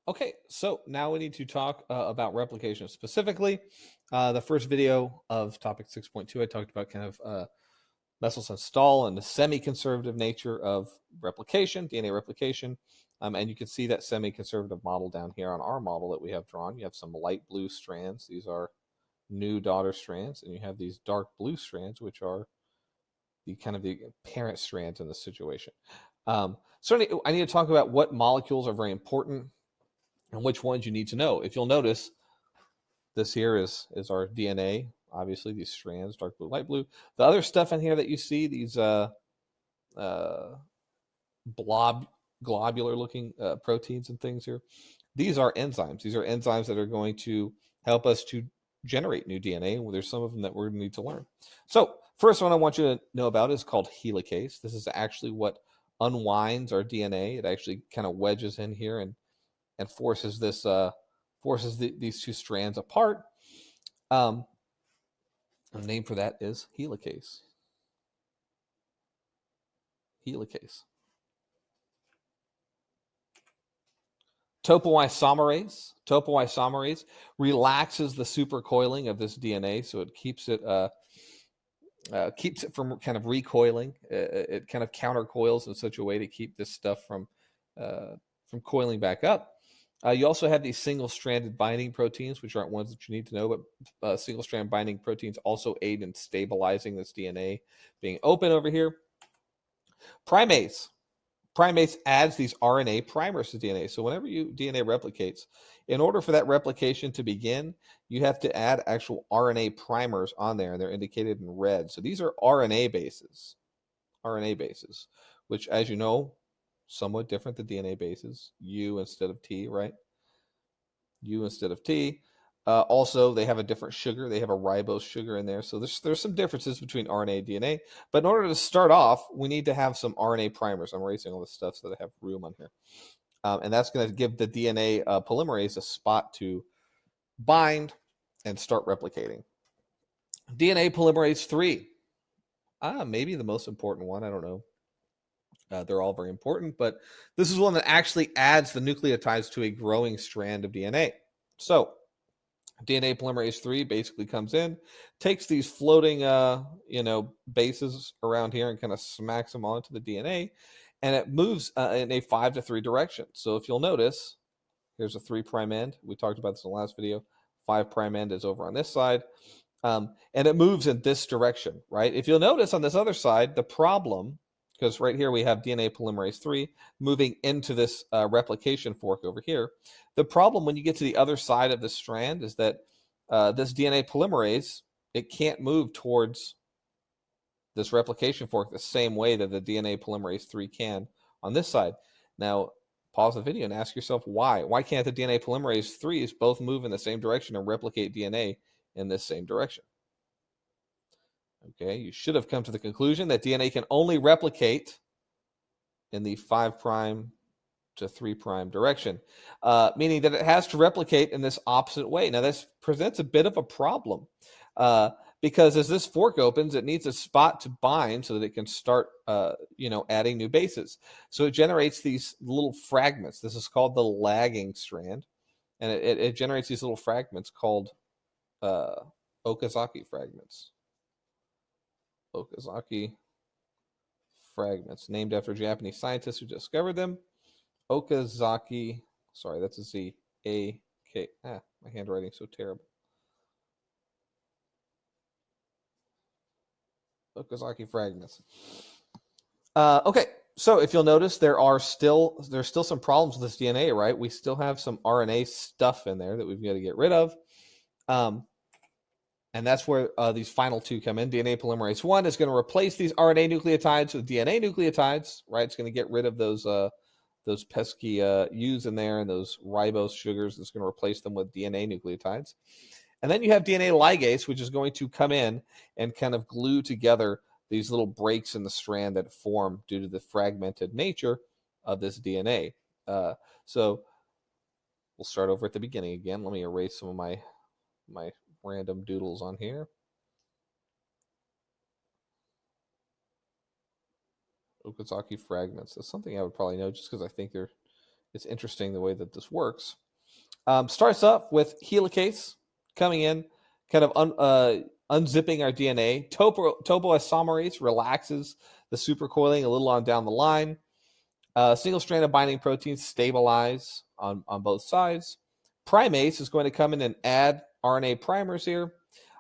Okay, so now we need to talk about replication specifically. The first video of topic 6.2, I talked about kind of Messelson-Stahl and the semi-conservative nature of replication, DNA replication. And you can see that semi-conservative model down here on our model that we have drawn. You have some light blue strands. These are new daughter strands. And you have these dark blue strands, which are the kind of the parent strands in this situation. So I need to talk about what molecules are very important and which ones you need to know. If you'll notice, this here is our DNA. Obviously, these strands, dark blue, light blue. The other stuff in here that you see, these uh, globular looking proteins and things here, these are enzymes. These are enzymes that are going to help us to generate new DNA. Well, there's some of them that we're going to need to learn. So, first one I want you to know about is called helicase. This is actually what unwinds our DNA. It actually kind of wedges in here and forces these two strands apart. The name for that is helicase. Helicase. Topoisomerase. Topoisomerase relaxes the supercoiling of this DNA, so it keeps it from kind of recoiling. It kind of countercoils in such a way to keep this stuff from coiling back up. You also have these single-stranded binding proteins, which aren't ones that you need to know, but single-strand binding proteins also aid in stabilizing this DNA being open over here. Primase. Primase adds these RNA primers to DNA. So whenever DNA replicates, in order for that replication to begin, you have to add actual RNA primers on there, and they're indicated in red. So these are RNA bases, which, as you know, somewhat different than DNA bases. U instead of T, right? U instead of T. Also, they have a different sugar. They have a ribose sugar in there. So there's some differences between RNA and DNA. But in order to start off, we need to have some RNA primers. I'm erasing all this stuff so that I have room on here. And that's going to give the DNA polymerase a spot to bind and start replicating. DNA polymerase 3. Maybe the most important one. I don't know. They're all very important, but this is one that actually adds the nucleotides to a growing strand of DNA. So DNA polymerase 3 basically comes in, takes these floating, bases around here and kind of smacks them onto the DNA, and it moves in a 5 to 3 direction. So if you'll notice, here's a 3' end. We talked about this in the last video. 5' end is over on this side. And it moves in this direction, right? If you'll notice on this other side, the problem, because right here we have DNA polymerase 3 moving into this replication fork over here. The problem when you get to the other side of the strand is that this DNA polymerase, it can't move towards this replication fork the same way that the DNA polymerase 3 can on this side. Now, pause the video and ask yourself why. Why can't the DNA polymerase 3s both move in the same direction and replicate DNA in this same direction? Okay, you should have come to the conclusion that DNA can only replicate in the 5' to 3' direction, meaning that it has to replicate in this opposite way. Now, this presents a bit of a problem because as this fork opens, it needs a spot to bind so that it can start, adding new bases. So it generates these little fragments. This is called the lagging strand, and it generates these little fragments called Okazaki fragments. Okazaki fragments, named after Japanese scientists who discovered them. Okazaki, sorry, that's a Z. A-K. My handwriting's so terrible. Okazaki fragments. Okay, so if you'll notice, there's still some problems with this DNA, right? We still have some RNA stuff in there that we've got to get rid of. And that's where these final two come in. DNA polymerase 1 is going to replace these RNA nucleotides with DNA nucleotides, right? It's going to get rid of those pesky U's in there and those ribose sugars. It's going to replace them with DNA nucleotides. And then you have DNA ligase, which is going to come in and kind of glue together these little breaks in the strand that form due to the fragmented nature of this DNA. So we'll start over at the beginning again. Let me erase some of my random doodles on here. Okazaki fragments. That's something I would probably know just because I think they're it's interesting the way that this works. Starts up with helicase coming in, kind of unzipping our DNA. Topoisomerase relaxes the supercoiling a little on down the line. Single-stranded binding proteins stabilize on both sides. Primase is going to come in and add RNA primers here.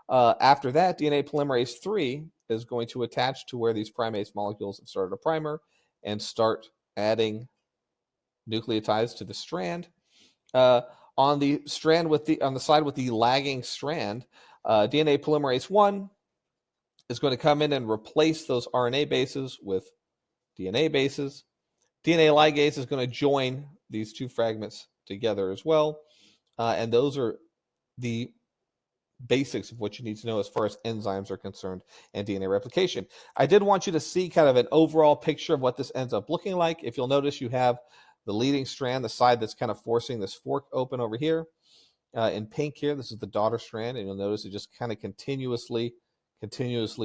After that, DNA polymerase 3 is going to attach to where these primase molecules have started a primer and start adding nucleotides to the strand. On the side with the lagging strand, DNA polymerase 1 is going to come in and replace those RNA bases with DNA bases. DNA ligase is going to join these two fragments together as well. And those are the basics of what you need to know as far as enzymes are concerned and DNA replication. I did want you to see kind of an overall picture of what this ends up looking like. If you'll notice, you have the leading strand, the side that's kind of forcing this fork open over here. In pink here, this is the daughter strand, and you'll notice it just kind of continuously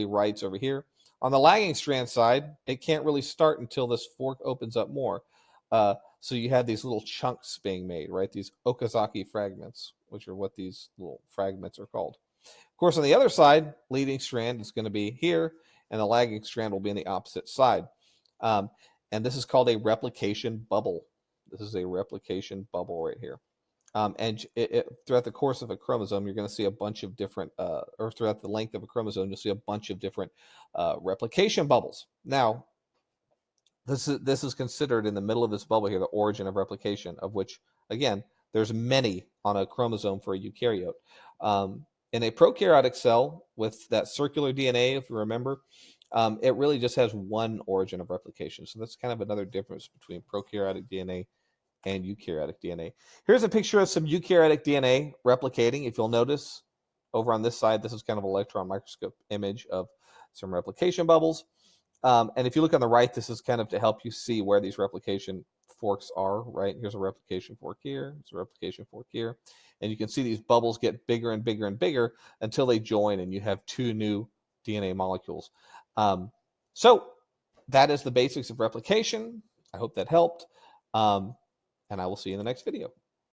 writes over here. On the lagging strand side, it can't really start until this fork opens up more. So you have these little chunks being made, right? These Okazaki fragments, which are what these little fragments are called. Of course, on the other side, leading strand is going to be here, and the lagging strand will be on the opposite side. And this is called a replication bubble. This is a replication bubble right here. And throughout the course of a chromosome, you're going to see a bunch of different, or throughout the length of a chromosome, you'll see a bunch of different replication bubbles. Now, this is considered in the middle of this bubble here, the origin of replication, of which, again, there's many on a chromosome for a eukaryote. In a prokaryotic cell with that circular DNA, if you remember, it really just has one origin of replication. So that's kind of another difference between prokaryotic DNA and eukaryotic DNA. Here's a picture of some eukaryotic DNA replicating. If you'll notice over on this side, this is kind of an electron microscope image of some replication bubbles. And if you look on the right, this is kind of to help you see where these replication forks are, right? Here's a replication fork here. There's a replication fork here. And you can see these bubbles get bigger and bigger and bigger until they join and you have two new DNA molecules. So that is the basics of replication. I hope that helped. And I will see you in the next video.